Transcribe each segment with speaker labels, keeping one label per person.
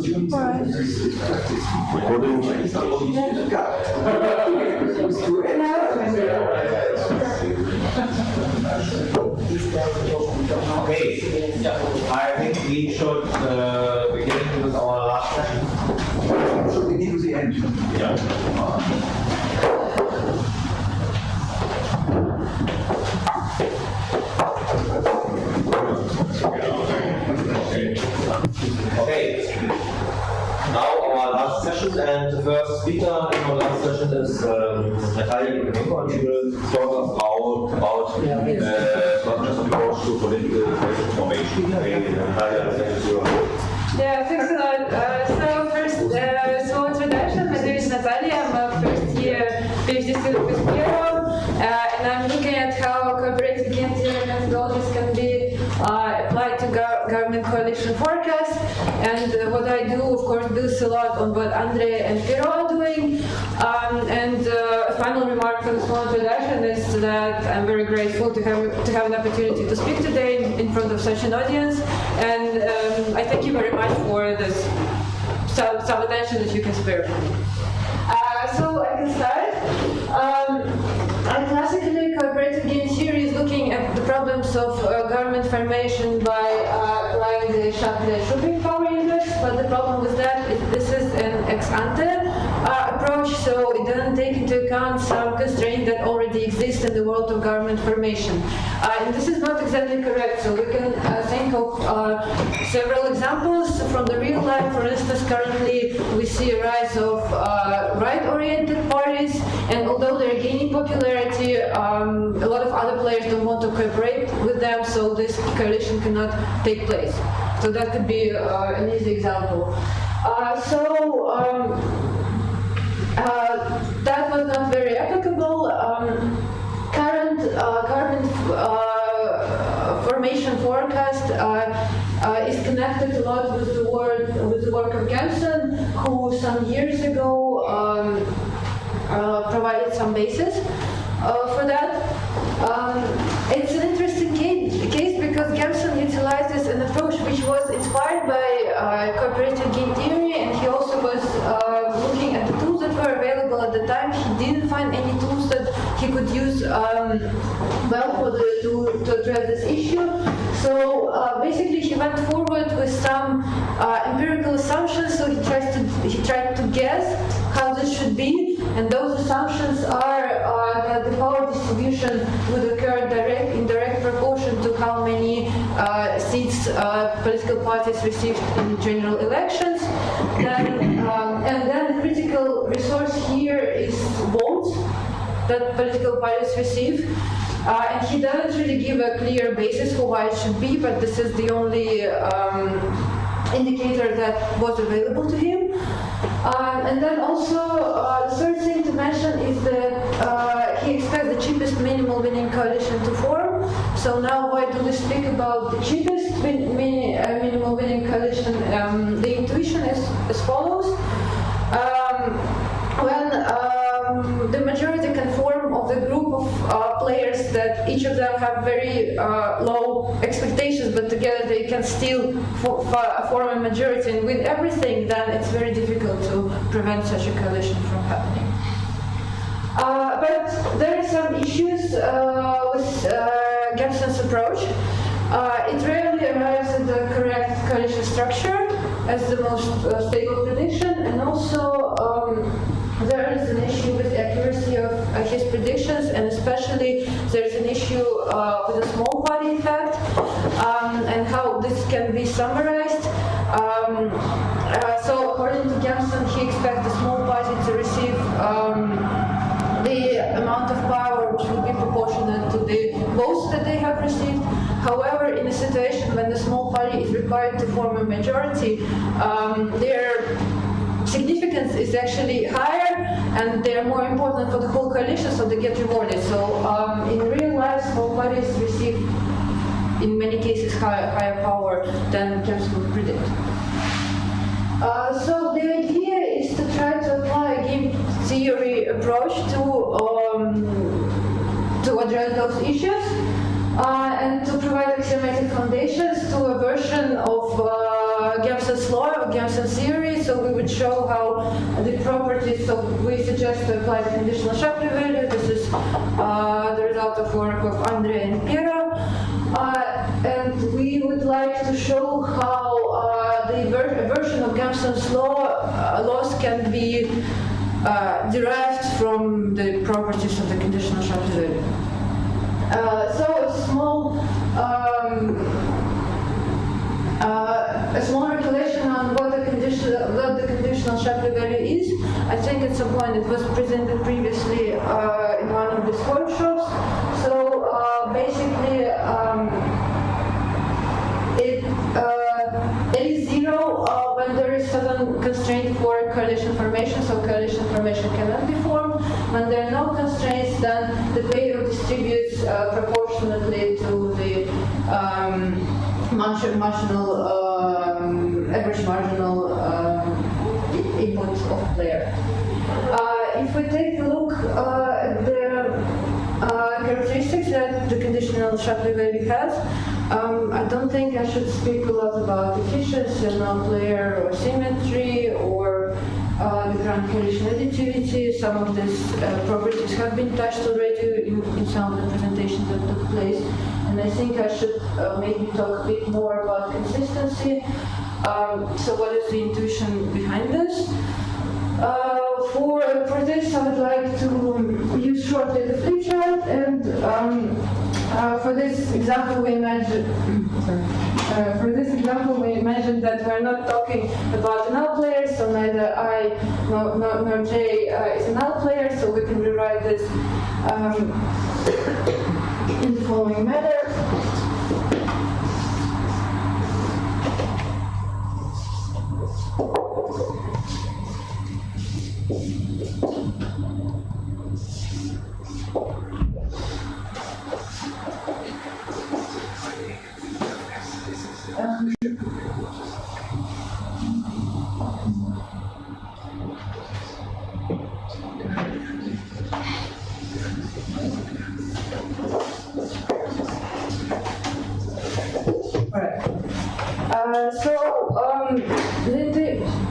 Speaker 1: Okay, I think we should begin with our last session.
Speaker 2: Should we begin with the end?
Speaker 1: Yeah. Okay, now our last session, and the first speaker in our last session is Natalia Ikomenko, and she will talk about Scotland's approach to political formation. Okay, Natalia, thank you.
Speaker 3: Yeah, thanks a lot. So first, small introduction. My name is Natalia. I'm a first-year PhD student with Piero, and I'm looking at how cooperative game theory methodologies can be applied to government coalition forecast. And what I do, of course, builds a lot on what Andre and Piero are doing. And a final remark for the small introduction is that I'm very grateful to have an opportunity to speak today in front of such an audience. And I thank you very much for this some attention that you can spare. So I can start. And classically, cooperative game theory is looking at the problems of government formation by applying the Shapley-Shupik power index, but the problem with that is this is an ex-ante approach, so it doesn't take into account some constraints that already exist in the world of government formation. And this is not exactly correct, so we can think of several examples from the real life. For instance, currently we see a rise of right-oriented parties, and although they're gaining popularity, a lot of other players don't want to cooperate with them, so this coalition cannot take place. So that could be an easy example. That was not very applicable. Current carbon formation forecast is connected a lot with the work of Gamson, who some years ago provided some basis for that. It's an interesting case because Gamson utilizes an approach which was inspired by cooperative game theory, and he also was looking at the tools that were available at the time. He didn't find any tools that he could use to address this issue. So basically, he went forward with some empirical assumptions. So he tried to guess how this should be, and those assumptions are that the power distribution would occur in direct proportion to how many seats political parties received in general elections. And then the critical resource here is votes that political parties receive. And he doesn't really give a clear basis for why it should be, but this is the only indicator that was available to him. And then also, the third thing to mention is that he expects the cheapest minimal winning coalition to form. So now why do we speak about the cheapest minimal winning coalition? The intuition is as follows. When the majority can form of the group of players that each of them have very low expectations, but together they can still form a majority and win everything, then it's very difficult to prevent such a coalition from happening. But there are some issues with Gamson's approach. It rarely arrives at the correct coalition structure as the most stable prediction, and also there is an issue with the accuracy of his predictions, and especially there's an issue with the small party effect and how this can be summarized. So according to Gamson, he expects the small party to receive the amount of power which will be proportionate to the votes that they have received. However, in a situation when the small party is required to form a majority, their significance is actually higher and they're more important for the whole coalition, so they get rewarded. So in real life, small parties receive, in many cases, higher power than Gamson would predict. So the idea is to try to apply a game theory approach to address those issues and to provide axiomatic foundations to a version of Gamson's law, Gamson's theory. So we would show how the properties. So we suggest to apply the conditional Shapley value. This is the result of work of Andre and Piero. And we would like to show how the version of Gamson's laws can be derived from the properties of the conditional Shapley value. So a small regulation on what the conditional Shapley value is. I think at some point it was presented previously in one of these workshops. So basically, it is zero when there is certain constraint for correlation formation, so correlation formation cannot be formed. When there are no constraints, then the payoff distributes proportionately to the average marginal input of a player. If we take a look at the characteristics that the conditional Shapley value has, I don't think I should speak a lot about efficiency, non-player or symmetry, or the ground correlation additivity. Some of these properties have been touched already in some of the presentations that took place. And I think I should maybe talk a bit more about consistency. So what is the intuition behind this? For this, I would like to use shortly the flip chart, and for this example, we imagine that we're not talking about a null player, so neither I nor J is a null player, so we can rewrite this in the following manner.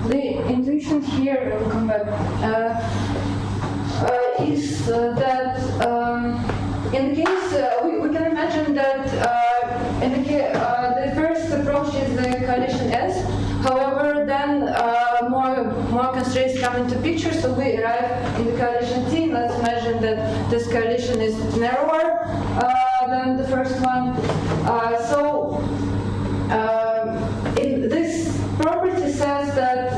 Speaker 3: The intuition here, I'll come back, is that in the case, we can imagine that the first approach is the coalition S. However, then more constraints come into picture, so we arrive in the coalition T. Let's imagine that this coalition is narrower than the first one. This property says that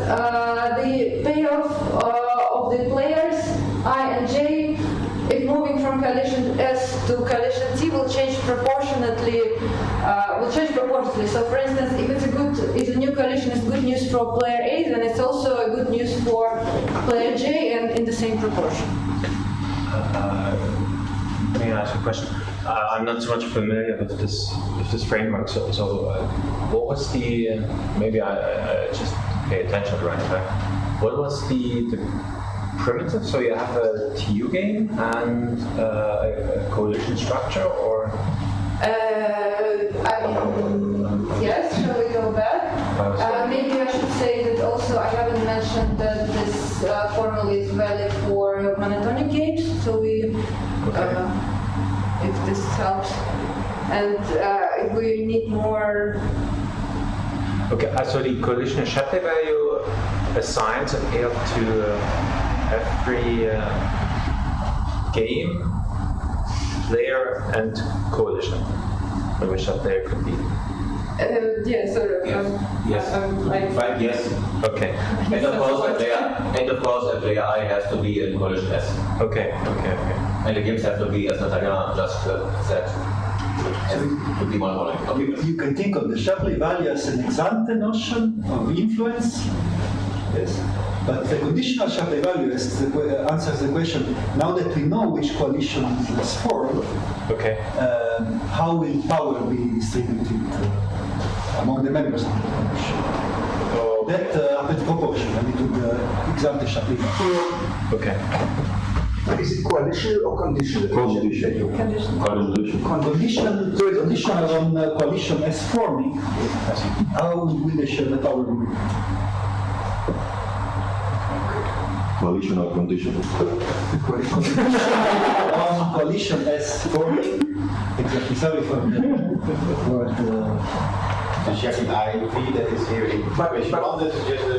Speaker 3: the payoff of the players I and J, if moving from coalition S to coalition T, will change proportionately. So, for instance, if the new coalition is good news for player A, then it's also a good news for player J, and in the same proportion.
Speaker 1: May I ask a question? I'm not so much familiar with this framework. So what was the? Maybe I just pay attention right now. What was the primitive? So you have a TU game and a coalition structure, or?
Speaker 3: Yes. Shall we go back? Maybe I should say that also I haven't mentioned that this formula is valid for monotonic games. So we.
Speaker 1: Okay.
Speaker 3: If this helps, and if we need more.
Speaker 1: Okay, so the coalition Shapley value assigns a payoff to every game, player, and coalition, which that player could be.
Speaker 3: Yeah, sort of.
Speaker 4: Yes. Right, yes.
Speaker 1: Okay.
Speaker 4: And of course, a player I has to be in coalition S.
Speaker 1: Okay.
Speaker 4: And the games have to be, as Natalia just said, to be monotonic.
Speaker 2: You can think of the Shapley value as an ex ante notion of influence. Yes. But the conditional Shapley value answers the question, now that we know which coalition is formed,
Speaker 1: Okay.
Speaker 2: How will power be distributed among the members of the coalition? That happens proportionally to the ex ante Shapley value.
Speaker 1: Okay.
Speaker 5: Is it coalitional or conditional?
Speaker 1: Conditional.
Speaker 2: Conditional on coalition as forming. How will they share the power?
Speaker 1: Coalition or conditional?
Speaker 2: On coalition as forming. Exactly. Sorry for the word.
Speaker 6: The chef and INV that is here in question 1, that is just a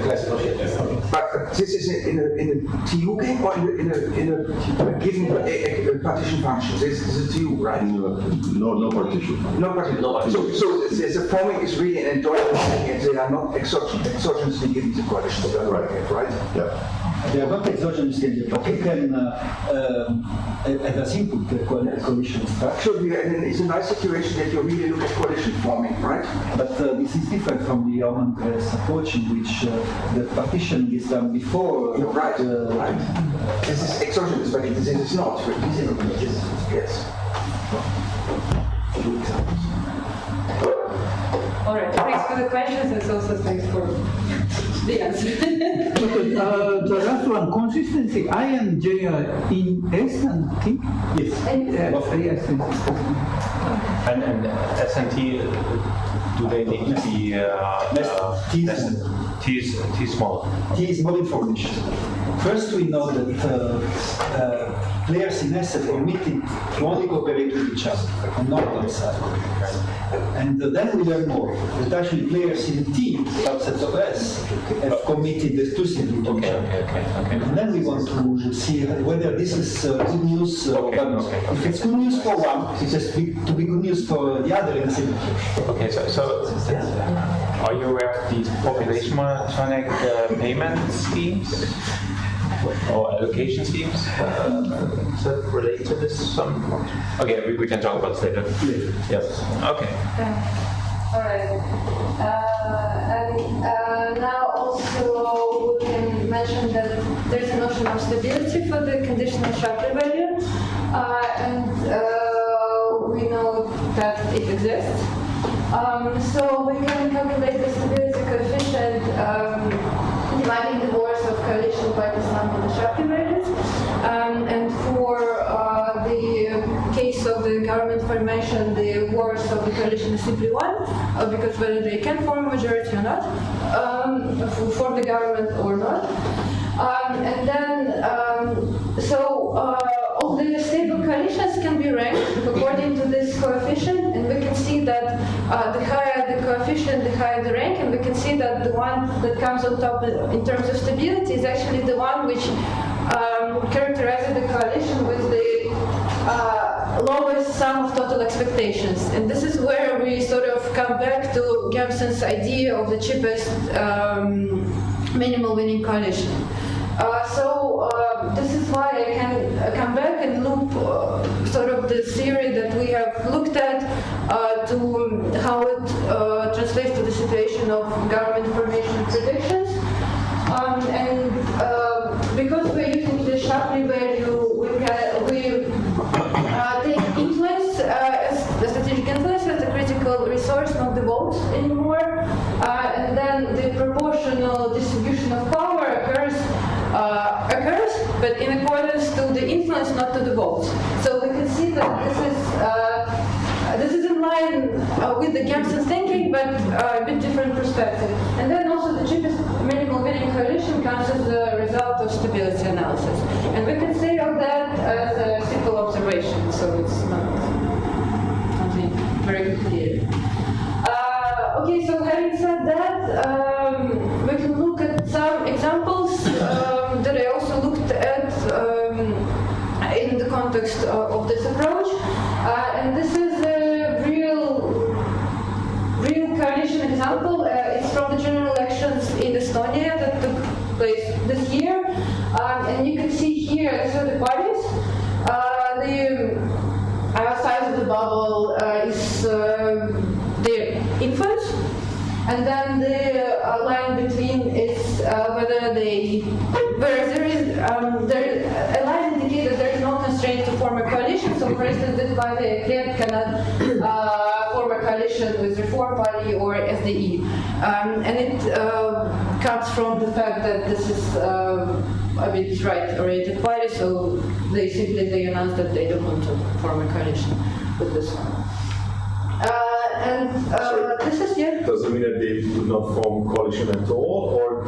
Speaker 6: classical chef.
Speaker 5: But this is in a TU game or in a given partition function? This is a TU, right?
Speaker 1: No partition.
Speaker 5: No partition. So the forming is really an endogenous thing, and they are not exogenously given the coalition, right?
Speaker 1: Yeah.
Speaker 2: They are not exogenous in but you can as input the coalition structure.
Speaker 5: So it's a nice situation that you really look at coalition forming, right?
Speaker 2: But this is different from the Armand-Gress approach in which the partitioning is done before.
Speaker 5: Right. This is exogenous, but this is not. Yes.
Speaker 3: All right, thanks for the questions and also thanks for the answer.
Speaker 7: The last one, consistency, I and J are in S and T?
Speaker 2: Yes.
Speaker 7: Yes.
Speaker 6: And S and T, do they need to be T small?
Speaker 2: T is more information. First, we know that players in S have committed to only cooperate with each other and not outside. And then we learn more that actually players in T outside of S have committed exclusively to each other.
Speaker 6: Okay.
Speaker 2: And then we want to see whether this is good news or bad news. If it's good news for one, it has to be good news for the other in the same situation.
Speaker 6: Okay, so are you aware of these population monotonic payment schemes or allocation schemes? Is that related to this some? Okay, we can talk about this later. Yes. Okay.
Speaker 3: All right. And now also we can mention that there's a notion of stability for the conditional Shapley value, and we know that it exists. So we can calculate the stability coefficient dividing the wars of coalition by the sum of the Shapley values. And for the case of the government formation, the wars of the coalition is simply one, because whether they can form a majority or not, form the government or not. And then, all the stable coalitions can be ranked according to this coefficient, and we can see that the higher the coefficient, the higher the rank, and we can see that the one that comes on top in terms of stability is actually the one which characterizes the coalition with the lowest sum of total expectations. And this is where we sort of come back to Gibson's idea of the cheapest minimal winning coalition. This is why I can come back and loop sort of the theory that we have looked at to how it translates to the situation of government formation predictions. Because we're using the Shapley value, we take influence as the strategic influence as a critical resource, not the votes anymore. And then the proportional distribution of power occurs, but in accordance to the influence, not to the votes. So we can see that this is in line with the Gibson's thinking, but a bit different perspective. And then also the cheapest minimal winning coalition comes as a result of stability analysis. And we can say of that as a simple observation, so it's not something very clear. Okay, so having said that, we can look at some examples that I also looked at in the context of this approach. And this is a real coalition example. It's from the general elections in Estonia that took place this year. And you can see here, these are the parties. The size of the bubble is their influence. And then the line between is whereas there is a line indicates that there is no constraint to form a coalition. So, for instance, this party cannot form a coalition with Reform Party or SDE, and it comes from the fact that this is a bit right-oriented party, so they announced that they don't want to form a coalition with this one. This is, yeah.
Speaker 8: Does it mean that they would not form coalition at all, or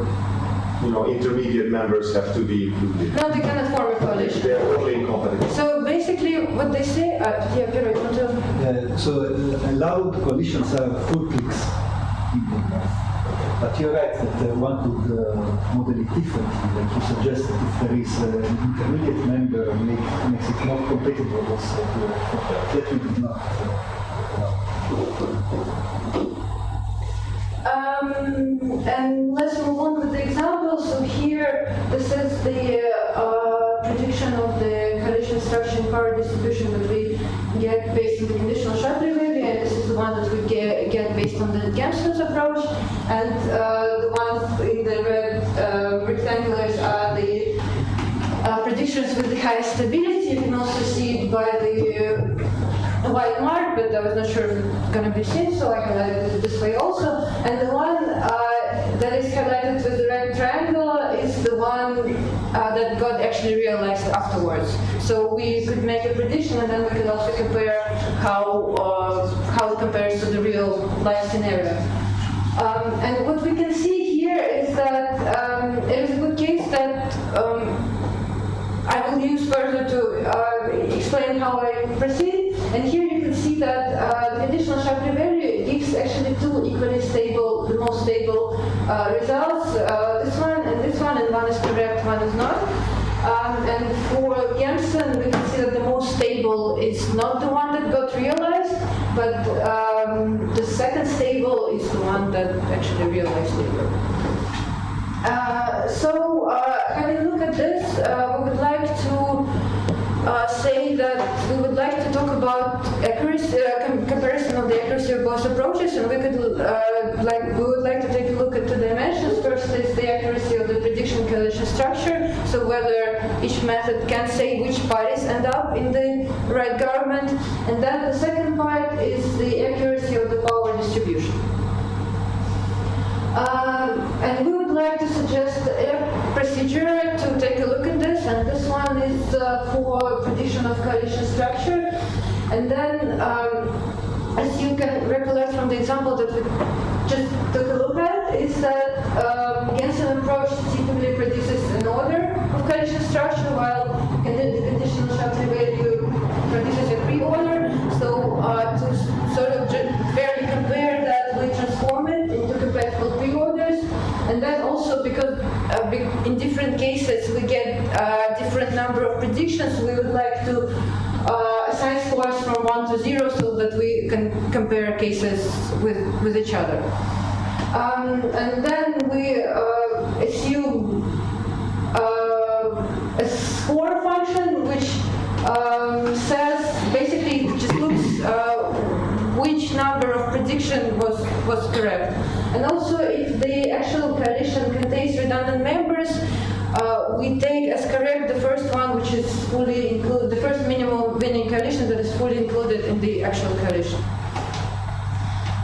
Speaker 8: intermediate members have to be included?
Speaker 3: No, they cannot form a coalition.
Speaker 8: They are totally incompatible.
Speaker 3: So basically, what they say, yeah, Piero, you want to?
Speaker 2: So allowed coalitions are full cliques. But you're right that one could model it differently, like you suggest that if there is an intermediate member makes it not compatible also that we did not.
Speaker 3: And let's move on with the example. So here, this is the prediction of the coalition structure and power distribution that we get based on the conditional Shapley value, and this is the one that we get based on the Gemson's approach. And the ones in the red rectangulars are the predictions with the highest stability. You can also see it by the white mark, but I was not sure if it's going to be seen, so I highlighted it this way also. And the one that is highlighted with the red triangle is the one that got actually realized afterwards. So we could make a prediction, and then we could also compare how it compares to the real life scenario. And what we can see here is that it is a good case that I will use further to explain how I proceed. And here you can see that the conditional Shapley value gives actually two equally stable, the most stable results. This one, and one is correct, one is not. And for Gemson, we can see that the most stable is not the one that got realized, but the second stable is the one that actually realized later. Having a look at this, we would like to say that we would like to talk about accuracy, comparison of the accuracy of both approaches, and we would like to take a look at two dimensions. First is the accuracy of the prediction coalition structure, so whether each method can say which parties end up in the right government, and then the second part is the accuracy of the power distribution. And we would like to suggest a procedure to take a look at this, and this one is for prediction of coalition structure. And then, as you can recollect from the example that we just took a look at, is that Gensen approach typically produces an order of coalition structure, while the conditional Shapley value produces a pre-order. So to sort of fairly compare that, we transform it into compatible pre-orders. And then also, because in different cases we get different number of predictions, we would like to assign scores from 1 to 0 so that we can compare cases with each other. And then we assume a score function which says, basically just looks which number of prediction was correct. And also, if the actual coalition contains redundant members, we take as correct the first one, which is fully included, the first minimum winning coalition that is fully included in the actual coalition.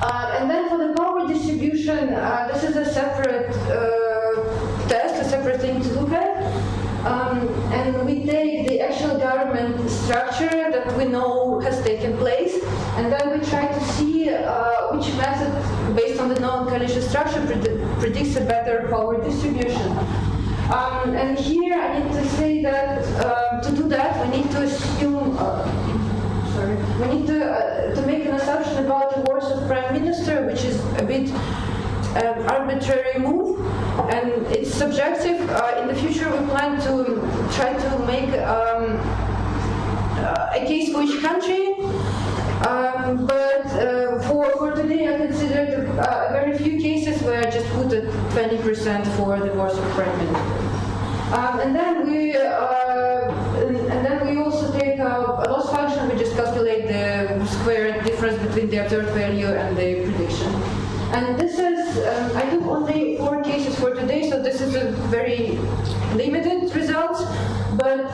Speaker 3: And then for the power distribution, this is a separate test, a separate thing to look at. And we take the actual government structure that we know has taken place, and then we try to see which method, based on the known coalition structure, predicts a better power distribution. And here I need to say that to do that, we need to assume, we need to make an assumption about the words of prime minister, which is a bit arbitrary move, and it's subjective. In the future, we plan to try to make a case for each country, but for today, I considered very few cases where I just put a 20% for the words of prime minister. And then we also take a loss function. We just calculate the square difference between the observed value and the prediction. And this is, I took only 4 cases for today, so this is a very limited results. But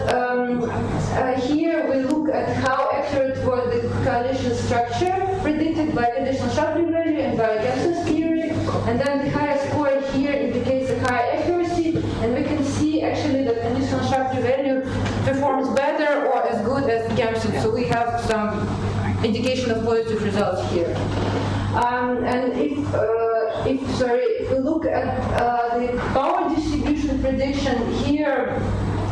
Speaker 3: here we look at how accurate was the coalition structure predicted by conditional Shapley value and by Gemsen's theory. And then the highest score here indicates a high accuracy, and we can see actually that performs better or as good as Gamson. So we have some indication of positive results here. And if we look at the power distribution prediction here,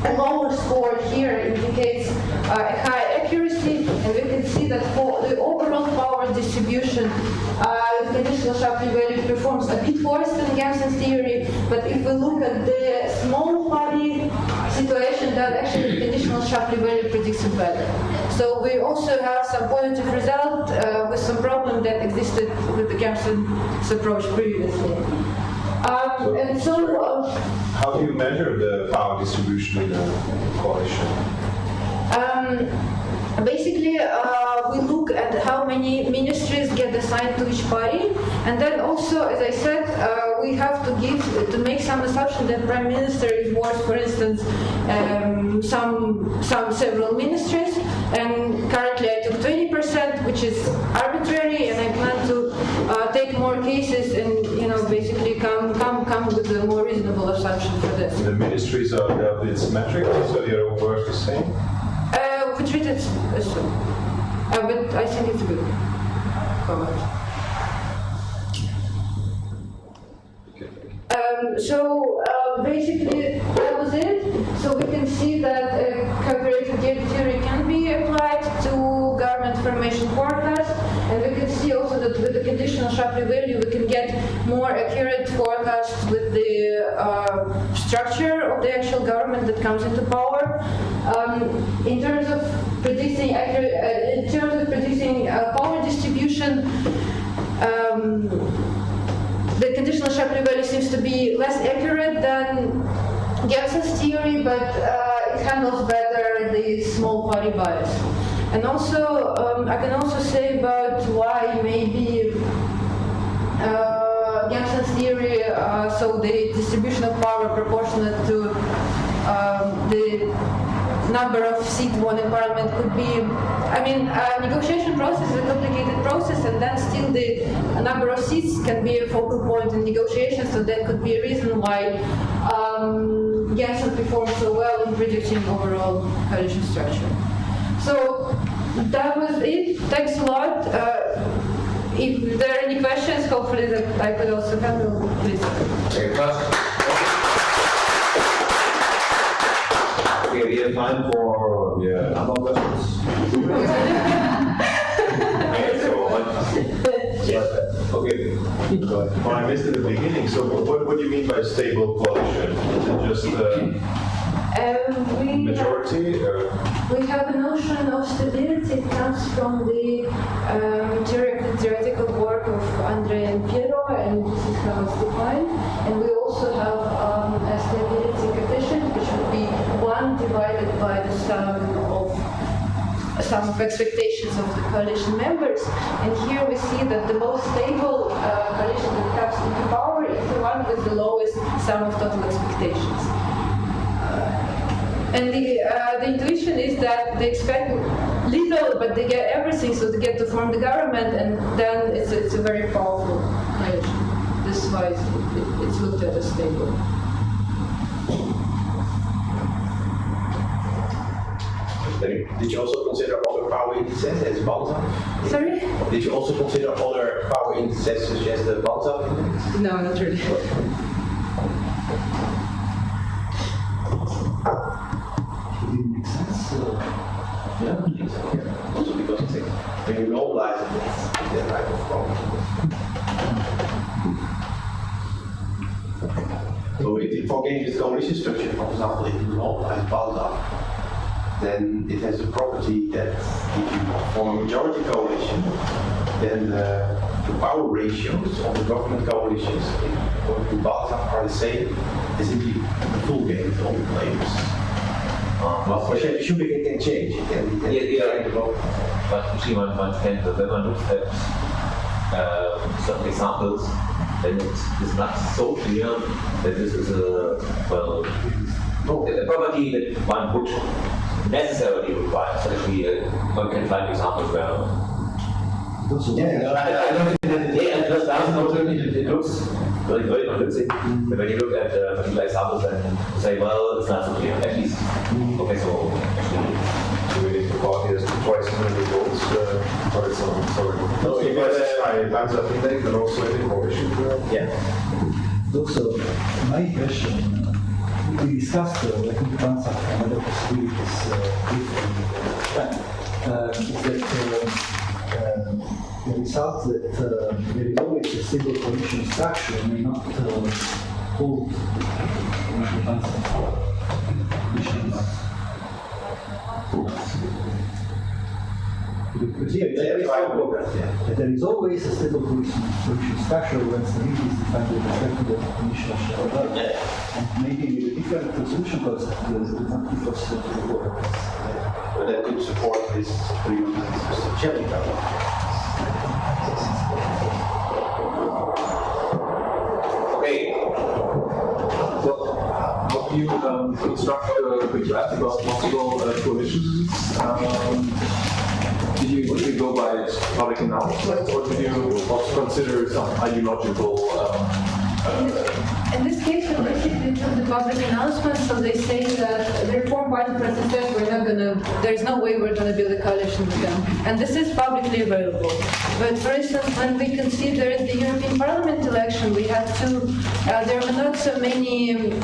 Speaker 3: a lower score here indicates a high accuracy, and we can see that for the overall power distribution, the conditional Shapley value performs a bit worse than Gamson's theory. But if we look at the small body situation, then actually the conditional Shapley value predicts it better. So we also have some positive result with some problem that existed with the Gamson's approach previously.
Speaker 8: How do you measure the power distribution in a coalition?
Speaker 3: Basically, we look at how many ministries get assigned to each party, and then also, as I said, we have to make some assumption that prime minister is worth, for instance, several ministries. And currently, I took 20%, which is arbitrary, and I plan to take more cases and basically come with a more reasonable assumption for this.
Speaker 8: The ministries are a bit symmetric, so they are worth the same.
Speaker 3: We treat it as so. But I think it's good. Comment. Basically, that was it. So we can see that calculated gate theory can be applied to government formation forecast, and we can see also that with the conditional Shapley value, we can get more accurate forecasts with the structure of the actual government that comes into power. In terms of predicting power distribution, the conditional Shapley value seems to be less accurate than Gamson's theory, but it handles better the small party bias. And also, I can also say about why maybe Gamson's theory, so the distribution of power proportionate to the number of seats won in parliament could be, negotiation process is a complicated process, and then still the number of seats can be a focal point in negotiations, so that could be a reason why Gamson performed so well in predicting overall coalition structure. So that was it. Thanks a lot. If there are any questions, hopefully that I could also handle, please.
Speaker 1: Okay, we have time for number of questions. Okay.
Speaker 8: Well, I missed at the beginning. So, what do you mean by stable coalition? Is it just majority?
Speaker 3: We have a notion of stability. It comes from the theoretical work of Andre and Piero, and this is how it's defined. And we also have a stability coefficient, which would be 1 divided by the sum of expectations of the coalition members. And here we see that the most stable coalition that comes into power is the one with the lowest sum of total expectations. And the intuition is that they expect little, but they get everything, so they get to form the government, and then it's a very powerful coalition. This is why it's looked at as stable.
Speaker 5: Did you also consider other power indices as Balta?
Speaker 3: Sorry?
Speaker 5: Did you also consider other power indices such as the Balta index?
Speaker 3: No, not really.
Speaker 5: Also because I think when you normalize it, it's that type of problem. So if for getting this coalition structure, for example, if you normalize Balta, then it has a property that if you form a majority coalition, then the power ratios of the government coalitions according to Balta are the same as in the full game with all the players. But it should be, it can change. It can
Speaker 4: But you see, when man looks at certain examples, then it's not so clear that this is a property that one would necessarily require. So actually, one can find examples where I don't think that it just doesn't it looks very convincing. But when you look at particular examples and say, well, it's not so clear. At least, okay, so actually.
Speaker 8: We need to call here twice as many votes for its own. Sorry. No, if I times up intake, but also in coalition.
Speaker 4: Yeah.
Speaker 2: Also, my impression, we discussed, I think, once another possibilities is that the result that there is always a stable coalition structure may not hold the concept of condition. But here, there is always a stable solution structure when stability is defined with respect to the initial shell. And maybe with a different solution concept, it is not different to the water.
Speaker 5: But that could support this CGTW.
Speaker 4: Okay.
Speaker 9: How do you construct the draft about possible coalitions? Did you go by public announcement, or did you also consider some ideological?
Speaker 3: In this case, we basically took the public announcement, so they say that the reform party protesters, there's no way we're going to build a coalition with them. And this is publicly available. But for instance, when we considered the European Parliament election, we had to, there were not so many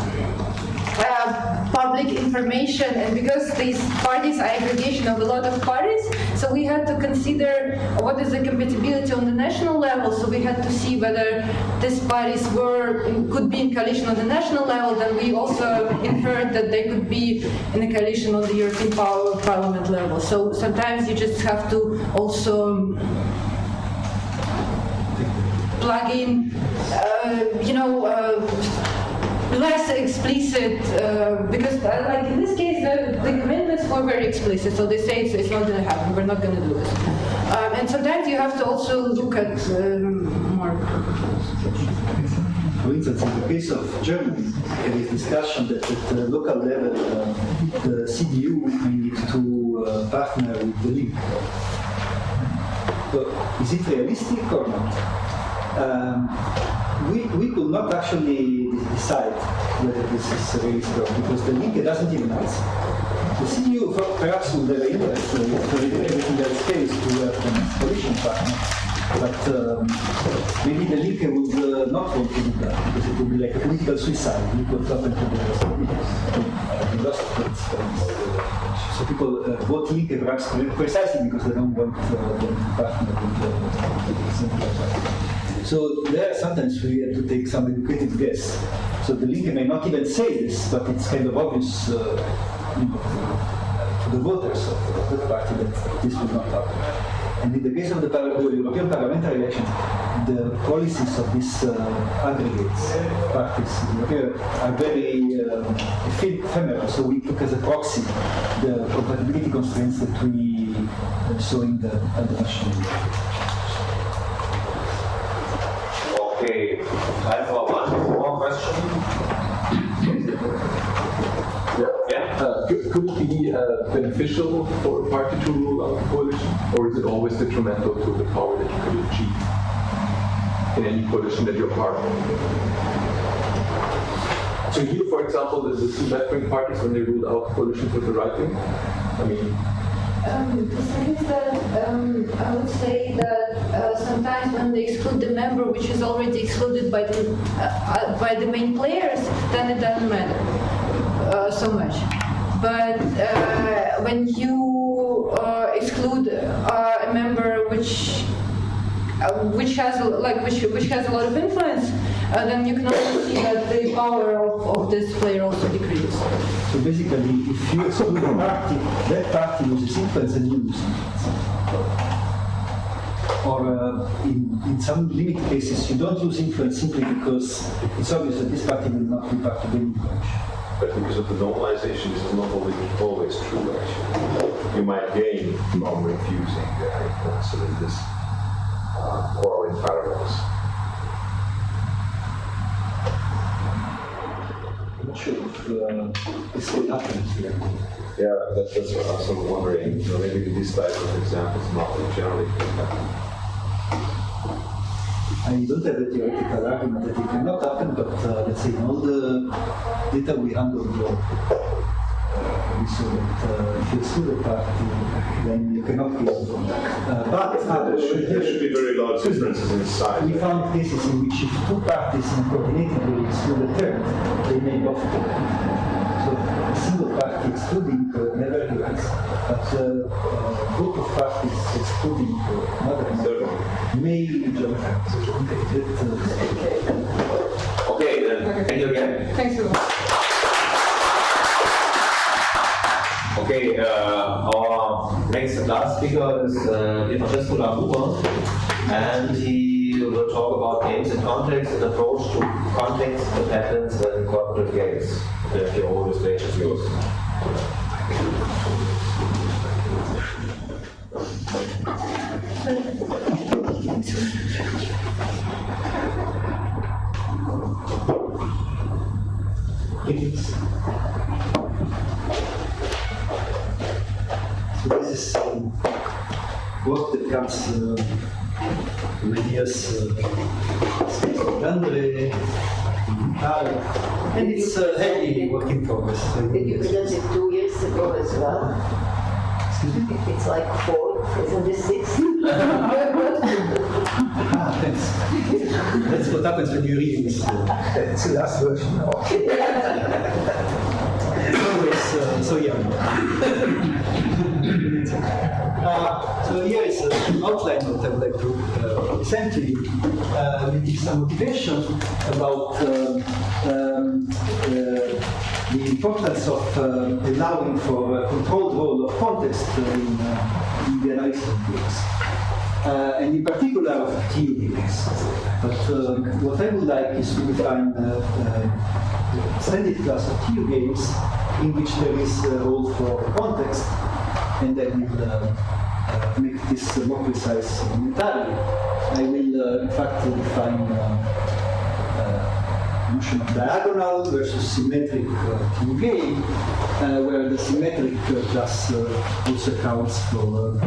Speaker 3: public information, and because these parties are aggregation of a lot of parties, so we had to consider what is the compatibility on the national level. So we had to see whether these parties could be in coalition on the national level. Then we also inferred that they could be in a coalition on the European Parliament level. So sometimes you just have to also plug in, less explicit, because like in this case, the commitments were very explicit, so they say it's not going to happen, we're not going to do this. And sometimes you have to also look at more.
Speaker 2: For instance, in the case of Germany, there is discussion that at the local level, the CDU may need to partner with the Link. So, is it realistic or not? We could not actually decide whether this is realistic or not, because the Link doesn't even answer. The CDU perhaps would have interest for everything else case to have a coalition partner, but maybe the Link would not want to do that, because it would be like a political suicide. We could happen to the lost votes. So people vote Link perhaps precisely because they don't want to partner with the central party. So there sometimes we have to take some educated guess. So the Link may not even say this, but it's kind of obvious to the voters of that party that this will not happen. And in the case of the European parliamentary elections, the policies of these aggregates parties are very ephemeral. So we took as a proxy the compatibility constraints that we saw at the national level.
Speaker 1: Okay, time for one more question.
Speaker 9: Could it be beneficial for a party to rule out the coalition, or is it always detrimental to the power that you could achieve in any coalition that you're part of? So here, for example, the two left-wing parties, when they ruled out coalitions with the right wing, I mean.
Speaker 3: The thing is that I would say that sometimes when they exclude the member which is already excluded by the main players, then it doesn't matter so much. But when you exclude a member which has a lot of influence, then you can also see that the power of this player also decreases.
Speaker 2: So basically, if you exclude a party, that party loses influence and you lose influence. Or in some limited cases, you don't lose influence simply because it's obvious that this party will not be part of any coalition.
Speaker 8: But because of the normalization, this is not always true, actually. You might gain from refusing influence, so there's this quarreling paradox.
Speaker 2: I'm not sure if this will happen here.
Speaker 8: Yeah, that's what I'm sort of wondering. Maybe this type of examples not generally could happen.
Speaker 2: I don't have a theoretical argument that it cannot happen, but let's say in all the data we handled, we saw that if you exclude a party, then you cannot get from that.
Speaker 8: There should be very large differences in size.
Speaker 2: We found cases in which if two parties in a coordinated way exclude a third, they may both go. So a single party excluding never happens, but a group of parties excluding another may join.
Speaker 1: Okay, then thank you again.
Speaker 3: Thanks so much.
Speaker 1: Okay, our last speaker is Francesco Labuba, and he will talk about games in context and approach to context, the patterns, and cooperative games. If your whole stage is yours.
Speaker 2: So this is work that comes with years Andre, and it's a heavy work in progress.
Speaker 10: Did you present it 2 years ago as well?
Speaker 2: Excuse me?
Speaker 10: It's like 4, isn't this 6?
Speaker 2: Thanks. That's what happens when you read this. It's the last version. It's always so young. So here is an outline that I would like to present to you with some motivation about the importance of allowing for a controlled role of context in the analysis of games. And in particular of TU games. But what I would like is to define a extended class of TU games in which there is a role for context, and I will make this more precise momentarily. I will in fact define notion of diagonal versus symmetric TU game, where the symmetric class also accounts for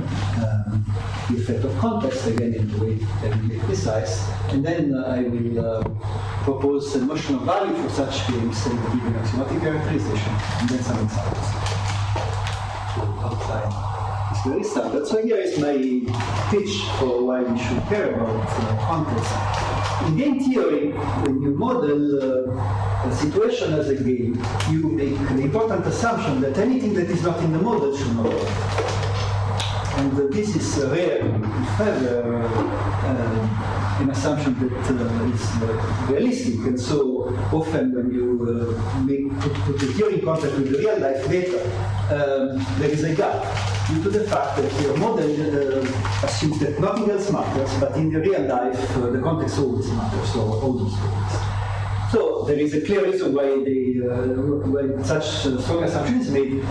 Speaker 2: the effect of context, again in the way that we make precise. And then I will propose a notion of value for such games and give an axiomatic characterization, and then some examples to outline this very standard. So here is my pitch for why we should care about context. In game theory, when you model a situation as a game, you make the important assumption that anything that is not in the model should not work. And this is rare, if ever, an assumption that is realistic. And so often when you put the theory in contact with the real life data, there is a gap due to the fact that your model assumes that nothing else matters, but in the real life, the context always matters, so all those things. So there is a clear reason why when such strong assumption is made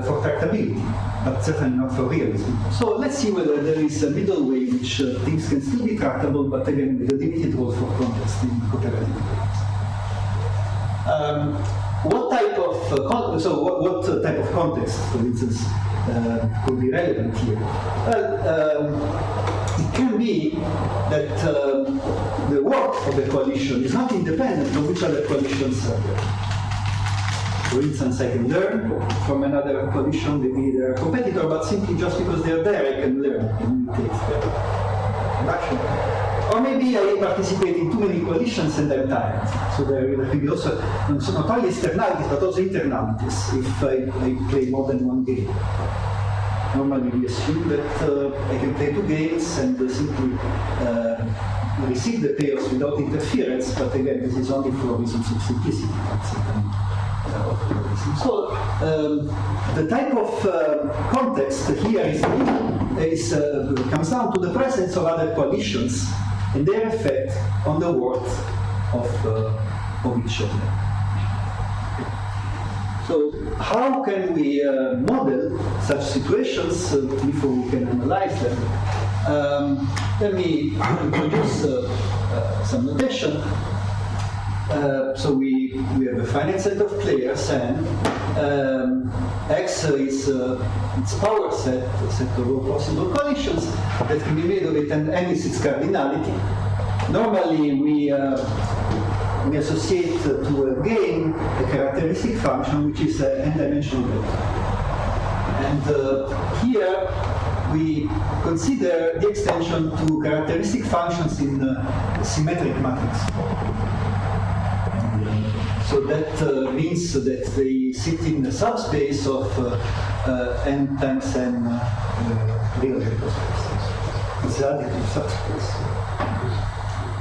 Speaker 2: for tractability, but certainly not for realism. So let's see whether there is a middle way in which things can still be tractable, but again with a limited role for context in cooperative games. What type of context, for instance, could be relevant here? Well, it can be that the work of the coalition is not independent of which other coalitions are there. For instance, I can learn from another coalition, maybe they're a competitor, but simply just because they're there, I can learn and imitate their action. Or maybe I participate in too many coalitions and I'm tired. So there will be also not only externalities, but also internalities if I play more than one game. Normally we assume that I can play 2 games and simply receive the payers without interference, but again, this is only for reasons of simplicity. So the type of context here comes down to the presence of other coalitions and their effect on the worth of each other. So how can we model such situations before we can analyze them? Let me introduce some notation. So we have a finite set of players, and X is its power set, a set of all possible coalitions that can be made of it, and N is its cardinality. normally we associate to a game a characteristic function which is an n-dimensional vector. And here we consider the extension to characteristic functions in symmetric matrix form. So that means that they sit in a subspace of n times n real vector space. It's an additive subspace,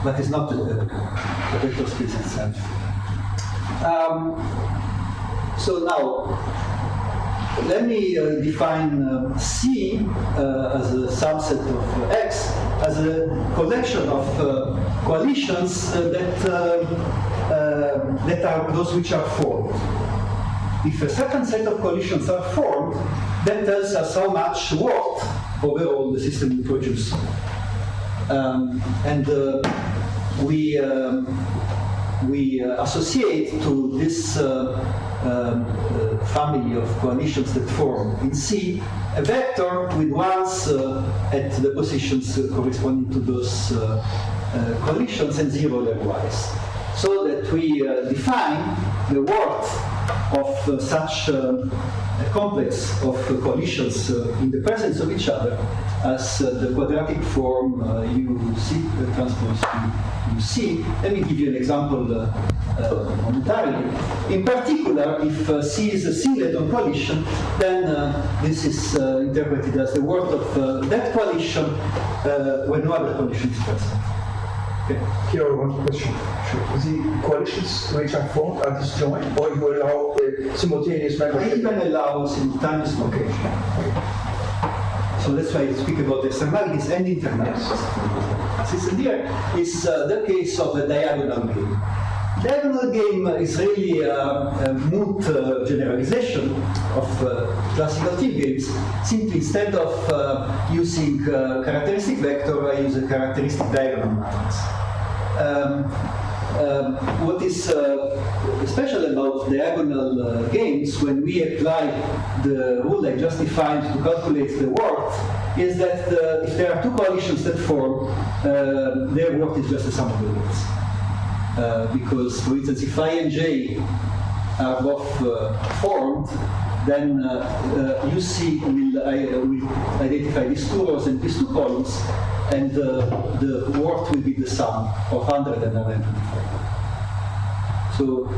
Speaker 2: but it's not a vector space itself. So now, let me define C as a subset of X as a collection of coalitions that are those which are formed. If a certain set of coalitions are formed, that tells us how much work overall the system will produce. We associate to this family of coalitions that form in C a vector with ones at the positions corresponding to those coalitions and zero levelwise, so that we define the worth of such a complex of coalitions in the presence of each other as the quadratic form UC transpose UC. Let me give you an example momentarily. In particular, if C is a singleton coalition, then this is interpreted as the worth of that coalition when no other coalition is present. Okay.
Speaker 11: Here, one question. Sure. The coalitions which are formed are disjoint, or you allow simultaneous
Speaker 2: I
Speaker 11: membership?
Speaker 2: even allow simultaneous location. So that's why I speak about externalities and internalities. This here is the case of a diagonal game. Diagonal game is really a moot generalization of classical T games. Simply, instead of using characteristic vector, I use a characteristic diagonal matrix. What is special about diagonal games, when we apply the rule I just defined to calculate the worth, is that if there are two coalitions that form, their worth is just the sum of the worths. Because, for instance, if I and J are both formed, then UC will identify these two rows and these two columns, and the worth will be the sum of 100 and 125. So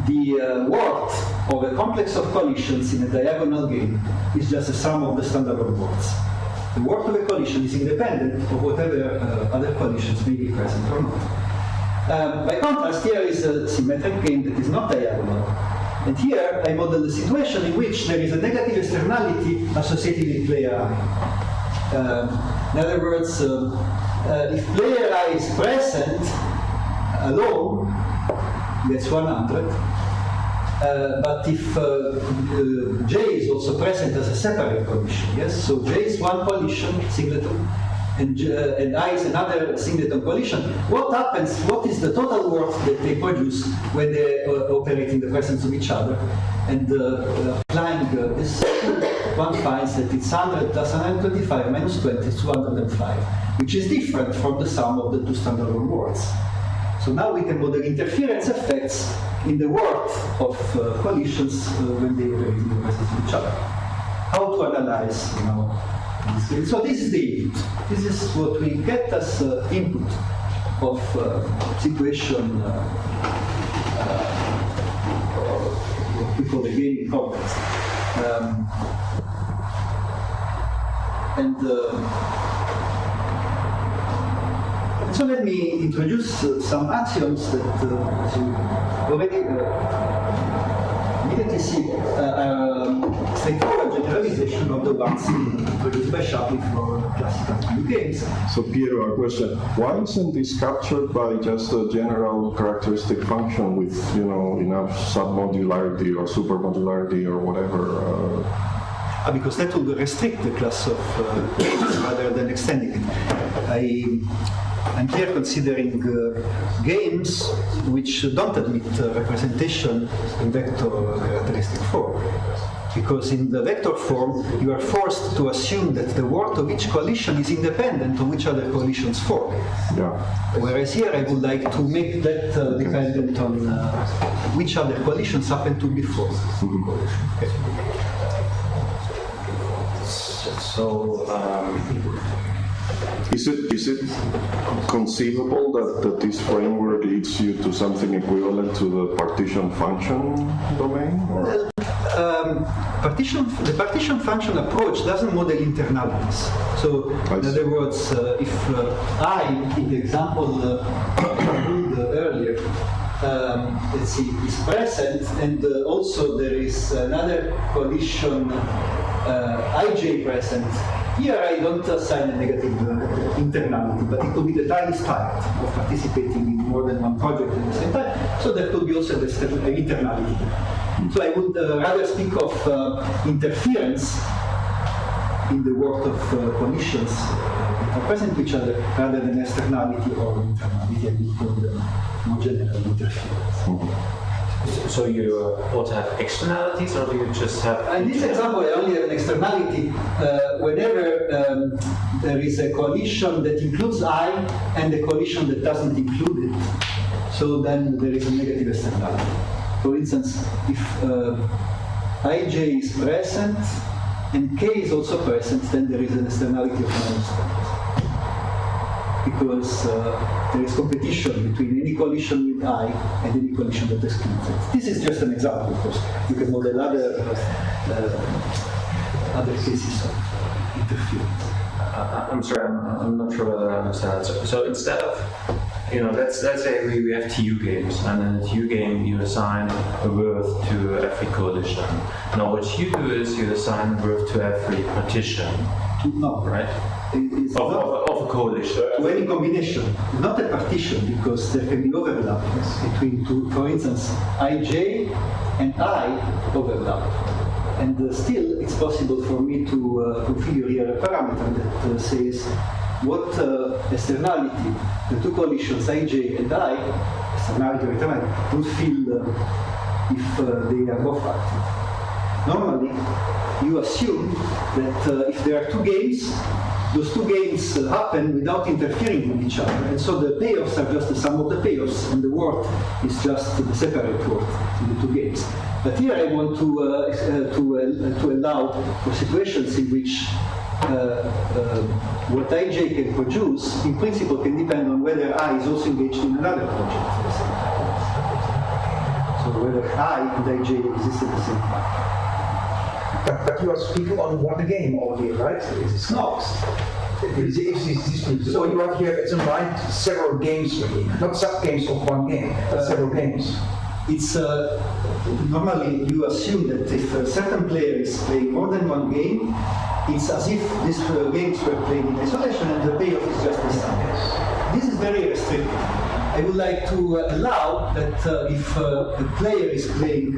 Speaker 2: the worth of a complex of coalitions in a diagonal game is just the sum of the standalone worths. The worth of a coalition is independent of whatever other coalitions may be present or not. By contrast, here is a symmetric game that is not diagonal. And here I model the situation in which there is a negative externality associated with player I. In other words, if player I is present alone, that's 100. But if J is also present as a separate coalition, yes? So J is one coalition, singleton, and I is another singleton coalition. What happens, what is the total worth that they produce when they operate in the presence of each other? And applying this, one finds that it's 100 plus 125 minus 20 is 205, which is different from the sum of the two standalone worths. So now we can model interference effects in the worth of coalitions when they operate in the presence of each other. How to analyze this? So this is the input. This is what we get as input of situation what we call the gaming context. So let me introduce some axioms that, as you already immediately see, straightforward generalization of the ones introduced by Shapley for classical new games.
Speaker 8: So Piero, a question. Why isn't this captured by just a general characteristic function with, enough submodularity or supermodularity or whatever?
Speaker 2: Because that will restrict the class of rather than extending it. I'm here considering games which don't admit representation in vector characteristic form. Because in the vector form, you are forced to assume that the worth of each coalition is independent of which other coalitions form.
Speaker 8: Yeah.
Speaker 2: Whereas here, I would like to make that dependent on which other coalitions happen to be formed. Okay.
Speaker 6: So,
Speaker 8: Is it conceivable that this framework leads you to something equivalent to the partition function domain? Or?
Speaker 2: The partition function approach doesn't model internalities. So, in other words, if I, in the example earlier, let's see, is present, and also there is another coalition ij present. Here I don't assign a negative internality, but it could be that I is tired of participating in more than one project at the same time, so that could be also the internality. So I would rather speak of interference in the work of coalitions that are present to each other rather than externality or internality. I would call them more general interference.
Speaker 6: So you also have externalities, or do you just have?
Speaker 2: In this example, I only have an externality whenever there is a coalition that includes I and a coalition that doesn't include it. So then there is a negative externality. For instance, if ij is present and k is also present, then there is an externality of minus. Because there is competition between any coalition with I and any coalition that excludes it. This is just an example, of course. You can model other cases of interference.
Speaker 6: I'm sorry, I'm not sure whether I understand. So instead of, let's say we have TU games, and in a TU game you assign a worth to every coalition. Now what you do is you assign a worth to every partition.
Speaker 2: No.
Speaker 6: Right? Of a coalition.
Speaker 2: To any combination, not a partition, because there can be overlap between two. For instance, ij and I overlap. And still, it's possible for me to configure here a parameter that says what externality the two coalitions ij and I, externality or internality, would feel if they are both active. Normally, you assume that if there are two games, those two games happen without interfering with each other, and so the payoffs are just the sum of the payoffs, and the worth is just the separate worth in the two games. But here I want to allow for situations in which what ij can produce, in principle, can depend on whether I is also engaged in another project. So whether I and ij exist at the same time.
Speaker 11: But you are speaking on one game only, right?
Speaker 2: No.
Speaker 11: So you have here, it's in mind, several games, not sub-games of one game, but several games.
Speaker 2: It's normally you assume that if a certain player is playing more than one game, it's as if these games were played in isolation and the payoff is just the same. This is very restrictive. I would like to allow that if the player is playing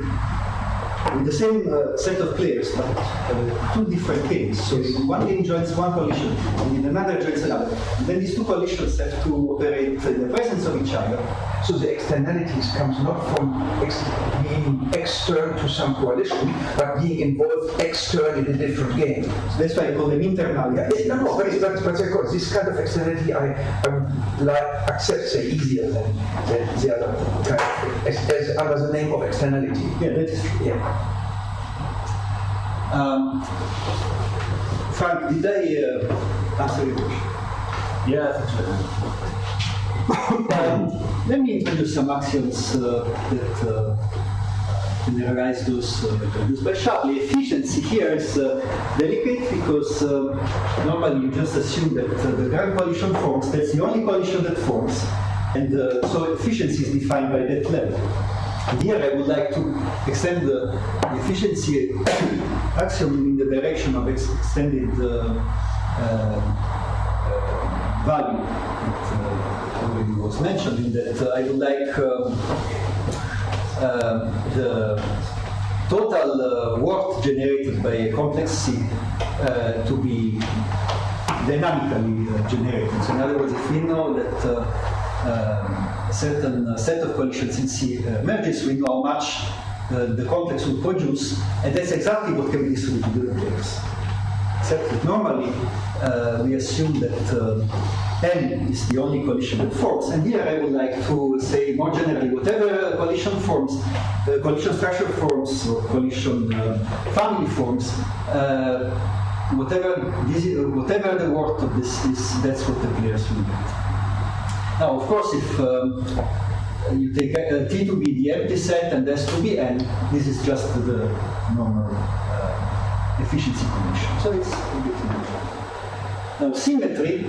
Speaker 2: with the same set of players, but two different games. So in one game joins one coalition, and in another joins another. And then these two coalitions have to operate in the presence of each other.
Speaker 11: So the externalities comes not from being external to some coalition, but being involved external in a different game.
Speaker 2: So that's why I call them internalities.
Speaker 11: No, but of course, this kind of externality I would accept, say, easier than the other kind of, as under the name of externality.
Speaker 2: Yeah, that is true.
Speaker 11: Yeah.
Speaker 2: Frank, did I answer your question?
Speaker 6: Yeah, I think so.
Speaker 2: Let me introduce some axioms that generalize those introduced by Shapley. Efficiency here is delicate because normally you just assume that the current coalition forms, that's the only coalition that forms, and so efficiency is defined by that level. And here I would like to extend the efficiency axiom in the direction of extended value that already was mentioned, in that I would like the total worth generated by a complex C to be dynamically generated. So in other words, if we know that a certain set of coalitions in C merges, we know how much the complex will produce, and that's exactly what can be distributed to the players. Except that normally we assume that N is the only collision that forms. And here I would like to say more generally, whatever collision forms, collision structure forms, or collision family forms, whatever the worth of this is, that's what the players will get. Now, of course, if you take T to be the empty set and S to be N, this is just the normal efficiency condition. So it's a bit unusual. Now, symmetry,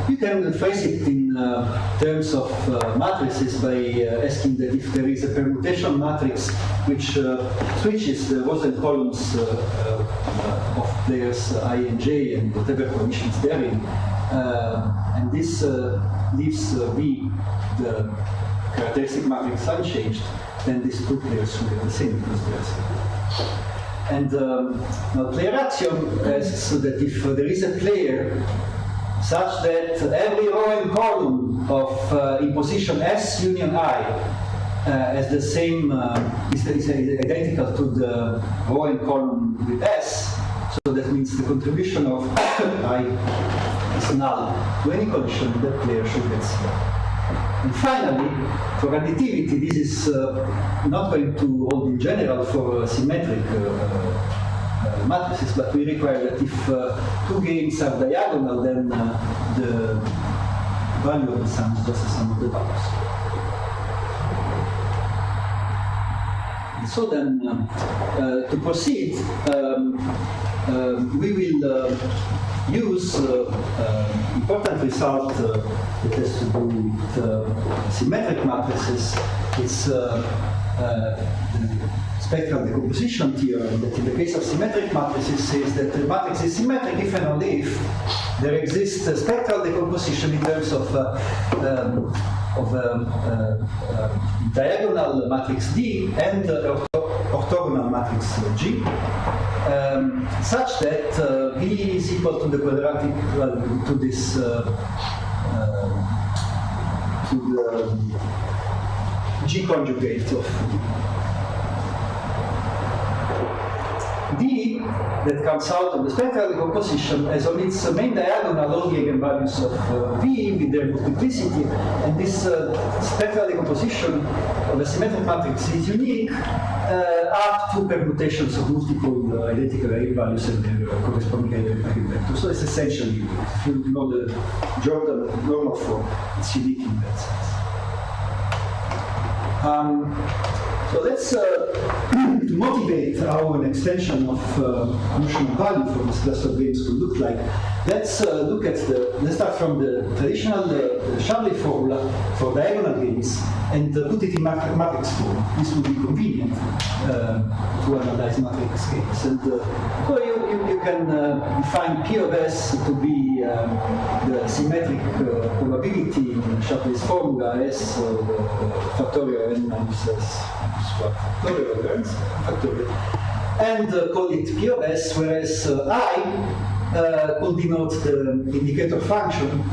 Speaker 2: you can phrase it in terms of matrices by asking that if there is a permutation matrix which switches the rows and columns of players I and J and whatever conditions they're in, and this leaves V, the characteristic matrix, unchanged, then these two players will get the same because they are same. And now player axiom asks that if there is a player such that every row and column of in position S union I has the same, is identical to the row and column with S, so that means the contribution of I is null to any condition, that player should get zero. And finally, for additivity, this is not going to hold in general for symmetric matrices, but we require that if two games are diagonal, then the value of the sum is just the sum of the values. So then, to proceed, we will use important result that has to do with symmetric matrices. It's the spectral decomposition theorem that in the case of symmetric matrices says that the matrix is symmetric if and only if there exists a spectral decomposition in terms of diagonal matrix D and orthogonal matrix G. Such that V is equal to the quadratic, to this, to the G conjugate of D that comes out of the spectral decomposition as on its main diagonal all the eigenvalues of V with their multiplicity, and this spectral decomposition of a symmetric matrix is unique up to permutations of multiple identical eigenvalues and their corresponding eigenvectors. So it's essentially, if you know the Jordan normal form, it's unique in that sense. So let's to motivate how an extension of notional value for this class of games could look like. Let's look at let's start from the traditional Shapley formula for diagonal games and put it in matrix form. This would be convenient to analyze matrix games. And so you can define P of S to be the symmetric probability in Shapley's formula S factorial n minus S factorial occurrence, factorial, and call it P of S, whereas I could denote the indicator function.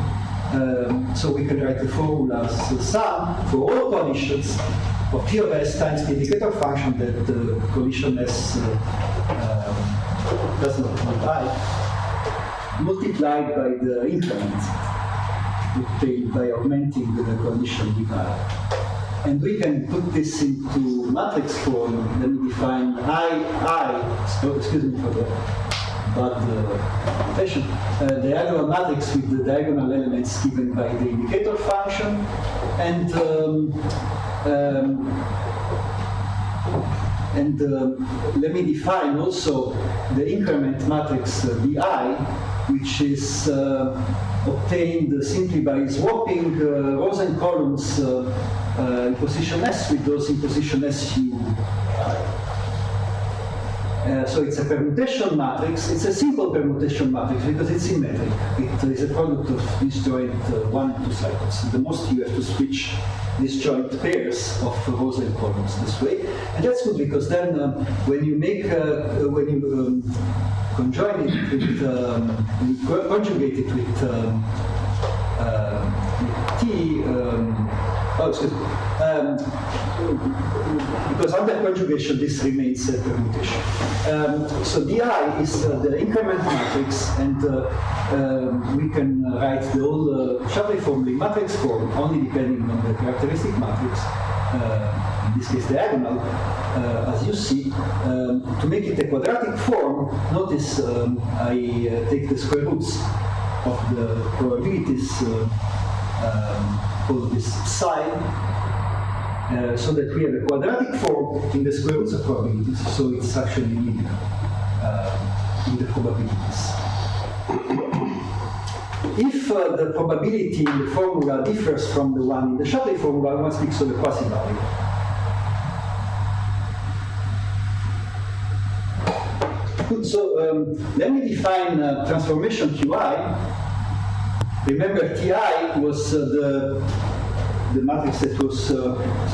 Speaker 2: So we can write the formula as sum for all collisions of P of S times the indicator function that the collision S does not multiply, multiplied by the increment obtained by augmenting the collision with I. And we can put this into matrix form. Let me define excuse me for the bad notation, diagonal matrix with the diagonal elements given by the indicator function, and let me define also the increment matrix Bi, which is obtained simply by swapping rows and columns in position S with those in position SU. So it's a permutation matrix. It's a simple permutation matrix because it's symmetric. It is a product of disjoint 1 and 2 cycles. The most you have to switch disjoint pairs of rows and columns this way, and that's good because then when you make when you conjoin it with conjugate it with T. because under conjugation this remains a permutation. So di is the increment matrix, and we can write the whole Shapley formula in matrix form, only depending on the characteristic matrix, in this case diagonal, as you see. To make it a quadratic form, notice I take the square roots of the probabilities, called this psi, so that we have a quadratic form in the square roots of probabilities, so it's actually linear in the probabilities. If the probability in the formula differs from the one in the Shapley formula, one speaks of a quasi-value. Good, so let me define transformation Qi. Remember, Ti was the matrix that was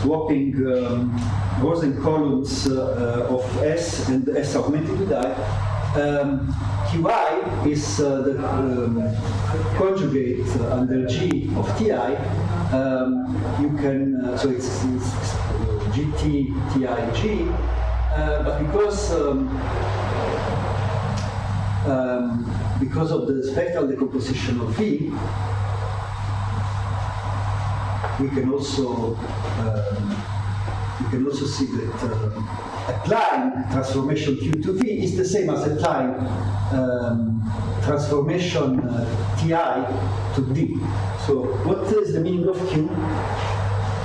Speaker 2: swapping rows and columns of S and S augmented with I. Qi is the conjugate under G of Ti. You can, so it's GT, Ti, G, but because of the spectral decomposition of V, we can also see that applying transformation Q to V is the same as applying transformation Ti to D. So what is the meaning of Q?